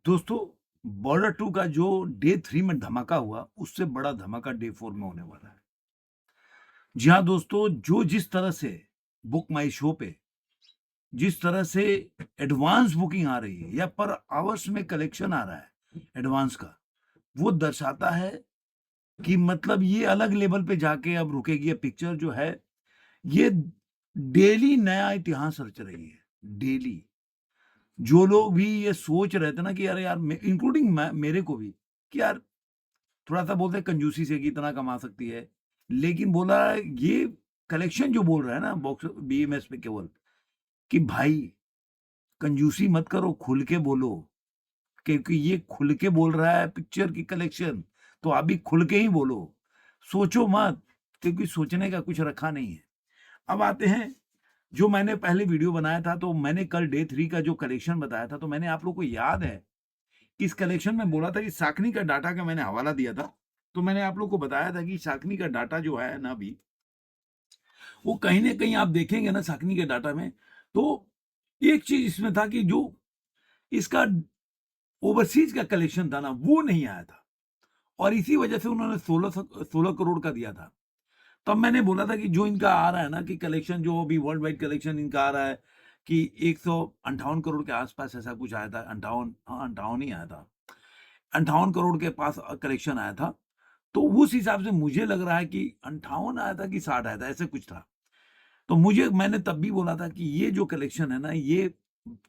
दोस्तों, बॉर्डर 2 का जो डे 3 में धमाका हुआ, उससे बड़ा धमाका डे 4 में होने वाला है। जी हाँ, दोस्तों, जो जिस तरह से बुक माई शो पे जिस तरह से एडवांस बुकिंग आ रही है या पर आवर्स में कलेक्शन आ रहा है एडवांस का, वो दर्शाता है कि मतलब ये अलग लेवल पे जाके अब रुकेगी। ये पिक्चर जो है, ये डेली नया इतिहास रच रही है, डेली। जो लोग भी ये सोच रहे थे ना कि अरे यार, इंक्लूडिंग मेरे को भी, कि यार थोड़ा-सा बोलते हैं कंजूसी से कि इतना कमा सकती है। लेकिन बोला ये कलेक्शन जो बोल रहा है ना बॉक्स बीएमएस पे केवल, कि भाई कंजूसी मत करो, खुल के बोलो। क्योंकि ये खुल के बोल रहा है पिक्चर की कलेक्शन, तो आप भी खुल के ही बोलो। सोचो मत, क्योंकि सोचने का कुछ रखा नहीं है। अब आते हैं, जो मैंने पहले वीडियो बनाया था, तो मैंने कल डे 3 का जो कलेक्शन बताया था, तो मैंने आप लोग को याद है कि इस कलेक्शन में बोला था कि साकनी का डाटा का मैंने हवाला दिया था। तो मैंने आप लोग को बताया था कि साकनी का डाटा जो है ना अभी, वो कहीं न कहीं आप देखेंगे ना साकनी के डाटा में, तो एक चीज़ इसमें था कि जो इसका ओवरसीज़ का कलेक्शन था ना, वो नहीं आया था और इसी वजह से उन्होंने 16 करोड़ का दिया था। तब मैंने बोला था कि जो इनका आ रहा है ना कि कलेक्शन जो अभी वर्ल्ड वाइड कलेक्शन इनका आ रहा है कि 158 करोड़ के आस-पास ऐसा कुछ आया था। 58, हाँ, 58 ही आया था। 58 करोड़ के पास कलेक्शन आया था। तो उस हिसाब से मुझे लग रहा है कि 58 आया था कि 60 आया था, ऐसे कुछ था। तो मैंने तब भी बोला था कि ये जो कलेक्शन है ना, ये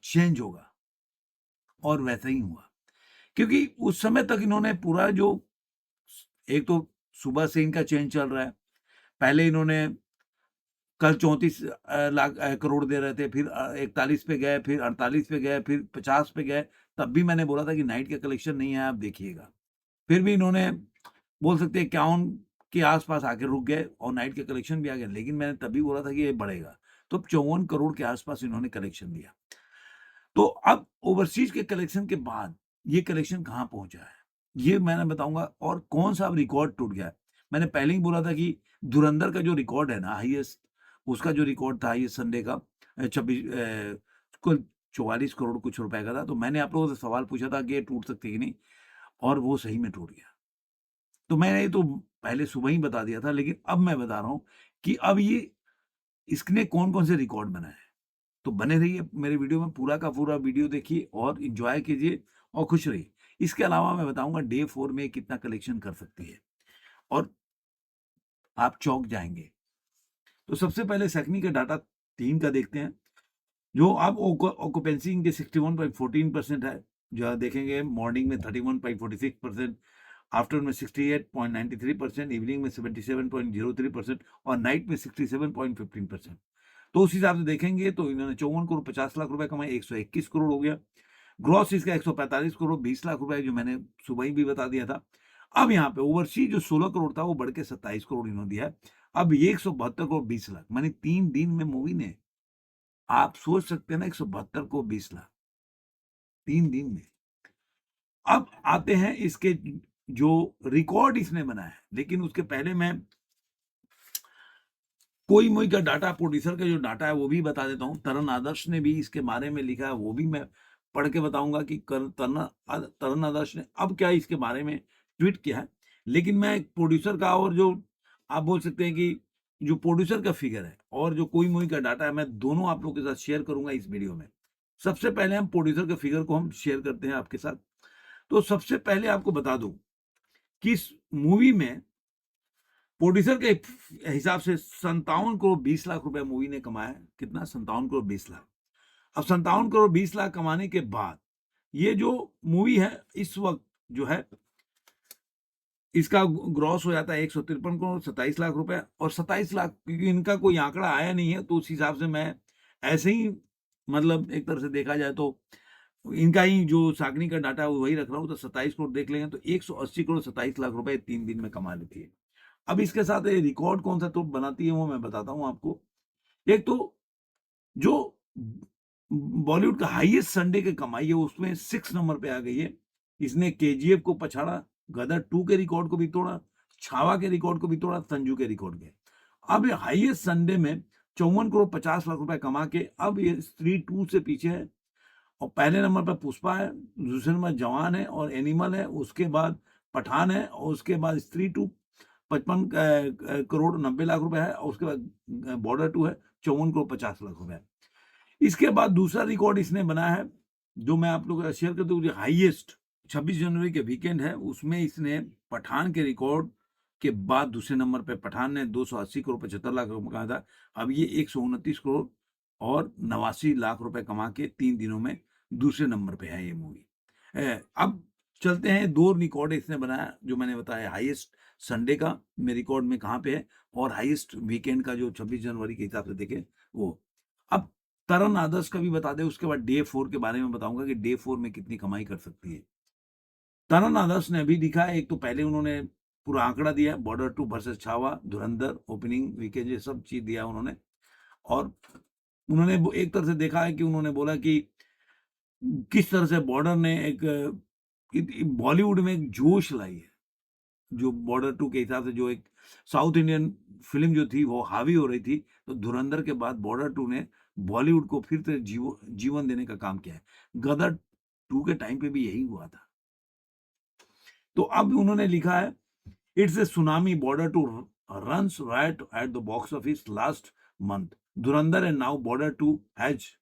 चेंज होगा और वैसा ही हुआ। क्योंकि उस समय तक इन्होंने पूरा जो, एक तो सुबह से इनका चेंज चल रहा है। पहले इन्होंने कल 34 लाख करोड़ दे रहे थे, फिर 41 पे गए, फिर 48 पे गए, फिर 50 पे गए। तब भी मैंने बोला था कि नाइट का कलेक्शन नहीं है, आप देखिएगा। फिर भी इन्होंने बोल सकते हैं 51 के आस-पास आके रुक गए और नाइट का कलेक्शन भी आ गया। लेकिन मैंने तभी बोला था कि ये बढ़ेगा। तो 54 करोड़ के आस-पास इन्होंने कलेक्शन दिया। तो अब ओवरसीज़ के कलेक्शन के बाद ये कलेक्शन कहाँ पहुँचा है, ये मैं बताऊँगा और कौन-सा अब रिकॉर्ड टूट गया है। मैंने पहले ही बोला था कि धुरंधर का जो रिकॉर्ड है ना हाईएस्ट, उसका जो रिकॉर्ड था हाईएस्ट संडे का 26 कुल 44 करोड़ कुछ रुपए का था। तो मैंने आप लोगों से सवाल पूछा था कि ये टूट सकती है कि नहीं, और वो सही में टूट गया। तो मैंने ये तो पहले सुबह ही बता दिया था, लेकिन अब मैं बता रहा हूँ कि अब ये इसने कौन-कौन से रिकॉर्ड बनाए हैं। तो बने रहिए मेरे वीडियो में, पूरा का पूरा वीडियो देखिए और एन्जॉय कीजिए और खुश रहिए। इसके अलावा मैं बताऊँगा डे 4 में कितना कलेक्शन कर सकती है और आप चौंक जाएँगे। तो सबसे पहले शैक्षणिक का डाटा 3 का देखते हैं, जो अब ऑक्यूपेंसी इनके 61.14% है। जो आप देखेंगे मॉर्निंग में 31.46%, आफ्टरनून में 68.93%, इवनिंग में 77.03% और नाइट में 67.15%। तो उस हिसाब से देखेंगे तो इन्होंने 54 करोड़ 50 लाख रुपए कमाए, 121 करोड़ हो गया। ग्रॉस इसका 145 करोड़ 20 लाख रुपए, जो मैंने सुबह ही भी बता दिया था। अब यहाँ पे ओवरसीज़ जो 16 करोड़ था वो बढ़ के 27 करोड़ इन्होंने दिया है। अब ये 172 करोड़ 20 लाख, माने 3 दिन में मूवी ने, आप सोच सकते हैं ना, 172 को 20 लाख 3 दिन में। अब आते हैं इसके जो रिकॉर्ड इसने बनाया है, लेकिन उसके पहले मैं कोई मोई का डाटा, प्रोड्यूसर का जो डाटा है वो भी बता देता हूँ। तरण आदर्श ने भी इसके बारे में लिखा है, वो भी मैं पढ़ के बताऊँगा कि तरण आदर्श ने अब क्या इसके बारे में ट्वीट किया है। लेकिन मैं प्रोड्यूसर का और जो आप बोल सकते हैं कि जो प्रोड्यूसर का फिगर है और जो कोई मोई का डाटा है, मैं दोनों आप लोगों के साथ शेयर करूँगा इस वीडियो में। सबसे पहले हम प्रोड्यूसर के फिगर को हम शेयर करते हैं आपके साथ। तो सबसे पहले आपको बता दूँ कि इस मूवी में प्रोड्यूसर के हिसाब से 57 करोड़ 20 लाख रुपए मूवी ने कमाया है। कितना? 57 करोड़ 20 लाख। अब 57 करोड़ 20 लाख कमाने के बाद ये जो मूवी है इस वक्त जो है, इसका ग्रॉस हो जाता है 153 करोड़ 27 लाख रुपए, और 27 लाख क्योंकि इनका कोई आंकड़ा आया नहीं है, तो उस हिसाब से मैं ऐसे ही, मतलब एक तरह से देखा जाए तो इनका ही जो सागनी का डाटा है वही रख रहा हूँ, तो 27 करोड़ देख लेंगे तो 180 करोड़ 27 लाख रुपए 3 दिन में कमा लेती है। अब इसके साथ ये रिकॉर्ड कौन सा तो बनाती है वो मैं बताता हूँ आपको। एक तो जो बॉलीवुड का हाईएस्ट संडे की कमाई है उसमें 6 नंबर पे आ गई है। इसने केजीएफ को पछाड़ा, गदर 2 के रिकॉर्ड को भी तोड़ा, छावा के रिकॉर्ड को भी तोड़ा, संजू के रिकॉर्ड के। अब ये हाईएस्ट संडे में 54 करोड़ 50 लाख रुपए कमा के अब ये स्त्री 2 से पीछे है और पहले नंबर पर पुष्पा है, दूसरे नंबर जवान है और एनिमल है, उसके बाद पठान है और उसके बाद स्त्री टू 55 करोड़ 90 लाख रुपए है और उसके बाद बॉर्डर टू है 54 करोड़ 50 लाख रुपए है। इसके बाद दूसरा रिकॉर्ड इसने बनाया है जो मैं आप लोगों के साथ शेयर कर दूं, हाईएस्ट 26 जनवरी के वीकेंड है, उसमें इसने पठान के रिकॉर्ड के बाद दूसरे नंबर पे पठान ने 280 करोड़ 75 लाख रुपए कमाया था। अब ये 129 करोड़ और 89 लाख रुपए कमा के 3 दिनों में दूसरे नंबर पे है ये मूवी। अब चलते हैं, 2 रिकॉर्ड इसने बनाया जो मैंने बताया, हाईएस्ट संडे का में रिकॉर्ड में कहाँ पे है और हाईएस्ट वीकेंड का जो 26 जनवरी के हिसाब से देखें वो। अब तरन आदर्श का भी बता दें, उसके बाद डे 4 के बारे में बताऊंगा कि डे 4 में कितनी कमाई कर सकती है। तरन आदर्श ने अभी दिखा है, एक तो पहले उन्होंने पूरा आंकड़ा दिया, border to versus Chhaava, Dhurandhar, opening weekend, ये सब चीज दिया उन्होंने। और उन्होंने एक तरह से देखा है कि उन्होंने बोला कि किस तरह से बॉर्डर ने एक बॉलीवुड में एक जोश लाई है, जो बॉर्डर टू के हिसाब से जो एक साउथ इंडियन फिल्म जो थी वो हावी हो रही थी, तो धुरंधर के बाद बॉर्डर टू ने बॉलीवुड को फिर से जीवन देने का काम किया है। गदर टू के टाइम पे भी यही हुआ था। तो अब उन्होंने लिखा है, it's a tsunami, border to runs riot at the box office last month. Dhurandhar and now Border 2 has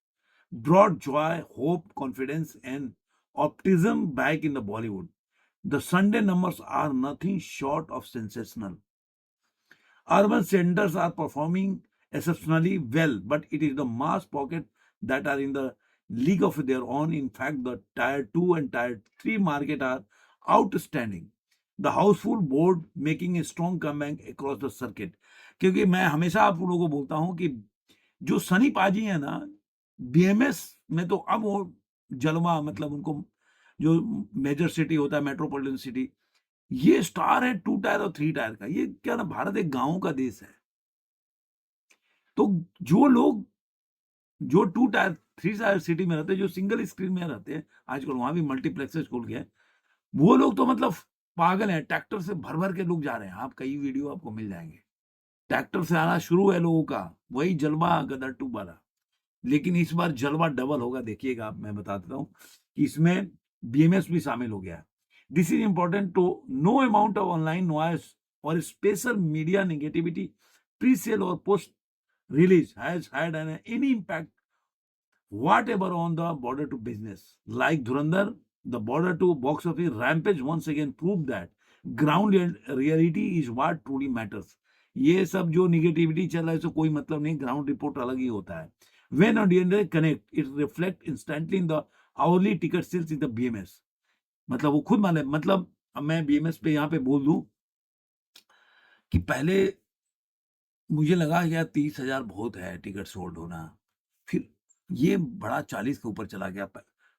brought joy, hope, confidence, and optimism back in the Bollywood. The Sunday numbers are nothing short of sensational. Urban centers are performing exceptionally well, but it is the mass pocket that are in the league of their own. In fact, the tier 2 and tier 3 market are outstanding. The houseful board making a strong comeback across the circuit. क्योंकि मैं हमेशा आप लोगों को बोलता हूं कि जो सनी पाजी है ना, बीएमएस में तो अब वो जलवा, मतलब उनको जो मेजर सिटी होता है, मेट्रोपॉलिटन सिटी, ये स्टार है 2 टायर और 3 टायर का। ये क्या ना, भारत एक गाँव का देश है। तो जो लोग जो 2 टायर 3 टायर सिटी में रहते हैं, जो सिंगल स्क्रीन में रहते हैं, आजकल वहाँ भी मल्टीप्लेक्सेस खुल गए हैं, वो लोग तो मतलब पागल हैं। ट्रैक्टर से भर-भर के लोग जा रहे हैं। आप कई वीडियो आपको मिल जाएँगे। ट्रैक्टर से आना शुरू है लोगों का, वही जलवा गदर 2 वाला। लेकिन इस बार जलवा डबल होगा, देखिएगा आप, मैं बता देता हूँ कि इसमें बीएमएस भी शामिल हो गया है। This is important to know amount of online noise और special media negativity pre sale और post release has had any impact whatever on the border to business. Like Dhurandhar, the border to box office rampage once again proved that ground reality is what truly matters. ये सब जो negativity चल रहा है, इससे कोई मतलब नहीं, ग्राउंड रिपोर्ट अलग ही होता है। When audience connect, it reflect instantly in the hourly ticket sales in the BMS. मतलब वो खुद माने, मतलब अब मैं बीएमएस पे यहाँ पे बोल दूं कि पहले मुझे लगा यार 30,000 बहुत है टिकट सोल्ड होना, फिर ये बड़ा 40 के ऊपर चला गया।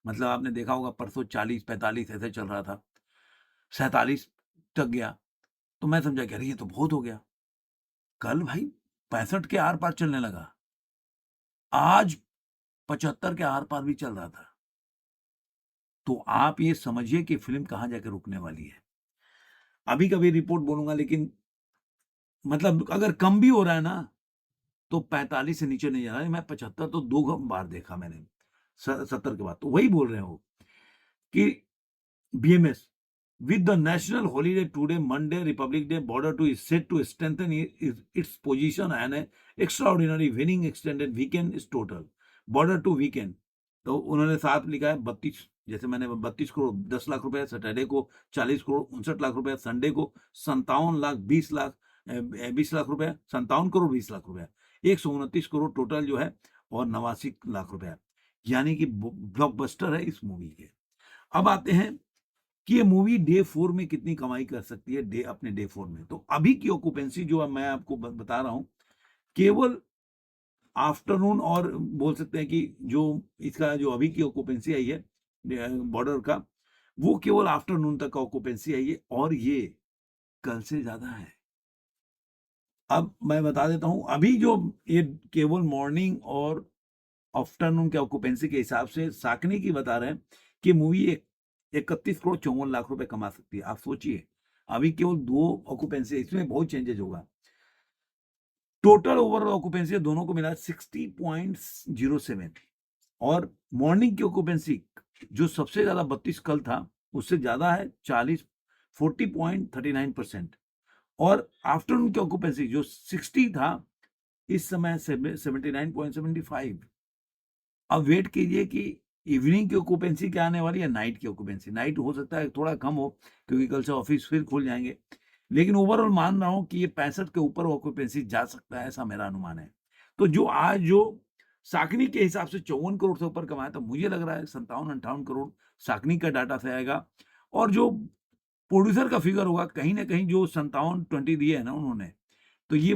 मतलब आपने देखा होगा परसों 40-45 ऐसे चल रहा था, 47 तक गया। तो मैं समझा कि अरे ये तो बहुत हो गया। कल भाई 65 के आर पार चलने लगा, आज 75 के आर पार भी चल रहा था। तो आप ये समझिए कि फिल्म कहाँ जाकर रुकने वाली है। अभी कभी रिपोर्ट बोलूंगा, लेकिन मतलब अगर कम भी हो रहा है ना, तो 45 से नीचे नहीं जा रहा है। मैं 75 तो 2 बार देखा मैंने 70 के बाद। तो वही बोल रहे हो कि BMS with the national holiday today, Monday, Republic Day, border to is set to strengthen its position and an extraordinary winning extended weekend is total. Border to weekend, तो उन्होंने साथ लिखा है 32, जैसे मैंने 32 करोड़ 10 लाख रुपए, सैटरडे को 40 करोड़ 59 लाख रुपए, संडे को 57 लाख 20 लाख 20 लाख रुपए, 57 करोड़ 20 लाख रुपए, 129 करोड़ टोटल जो है और 89 लाख रुपए, यानी कि ब्लॉकबस्टर है इस मूवी के। अब आते हैं कि ये मूवी डे 4 में कितनी कमाई कर सकती है, अपने डे 4 में। तो अभी की ऑक्यूपेंसी जो मैं आपको बता रहा हूं, केवल आफ्टरनून, और बोल सकते हैं कि जो इसका जो अभी की ऑक्यूपेंसी आई है बॉर्डर का, वो केवल आफ्टरनून तक का ऑक्यूपेंसी आई है और ये कल से ज्यादा है। अब मैं बता देता हूं, अभी जो ये केवल मॉर्निंग और आफ्टरनून के ऑक्यूपेंसी के हिसाब से साकनी की बता रहे हैं कि मूवी 31 करोड़ 54 लाख रुपए कमा सकती है। आप सोचिए, अभी केवल 2 ऑक्यूपेंसी, इसमें बहुत चेंजेस होगा। टोटल ओवरऑल ऑक्यूपेंसी दोनों को मिला 60.07, और मॉर्निंग की ऑक्यूपेंसी जो सबसे ज्यादा 32 कल था उससे ज्यादा है 40.39%। और आफ्टरनून की ऑक्यूपेंसी जो 60 था इस समय 79.75। अब वेट कीजिए कि इवनिंग की ऑक्यूपेंसी क्या आने वाली है, नाइट की ऑक्यूपेंसी। नाइट हो सकता है थोड़ा कम हो क्योंकि कल से ऑफिस फिर खुल जाएंगे, लेकिन ओवरऑल मान रहा हूं कि ये 65 के ऊपर ऑक्यूपेंसी जा सकता है, ऐसा मेरा अनुमान है। तो जो आज जो साकनी के हिसाब से 54 करोड़ से ऊपर कमाया था, मुझे लग रहा है 57-58 करोड़ साकनी का डाटा से आएगा। और जो प्रोड्यूसर का फिगर होगा कहीं ना कहीं जो 57-20 दिए है ना उन्होंने, तो ये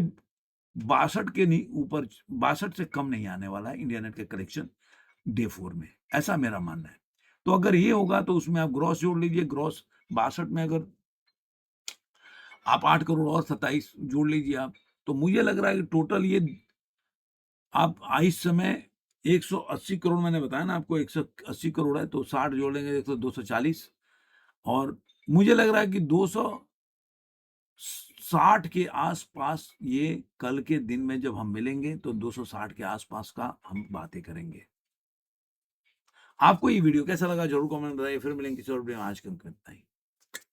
62 के नहीं ऊपर, 62 से कम नहीं आने वाला है इंडिया नेट के कलेक्शन डे 4 में, ऐसा मेरा मानना है। तो अगर ये होगा तो उसमें आप ग्रॉस जोड़ लीजिए, ग्रॉस 62 में अगर आप 8 करोड़ और 27 जोड़ लीजिए आप, तो मुझे लग रहा है कि टोटल ये आप इस समय 180 करोड़, मैंने बताया ना आपको 180 करोड़ है, तो 60 जोड़ेंगे तो 240। और मुझे लग रहा है कि 260 के आसपास ये कल के दिन में जब हम मिलेंगे तो 260 के आसपास का हम बातें करेंगे। आपको ये वीडियो कैसा लगा जरूर कमेंट बताइए। फिर मिलेंगे किसी और वीडियो में। आज के लिए इतना ही।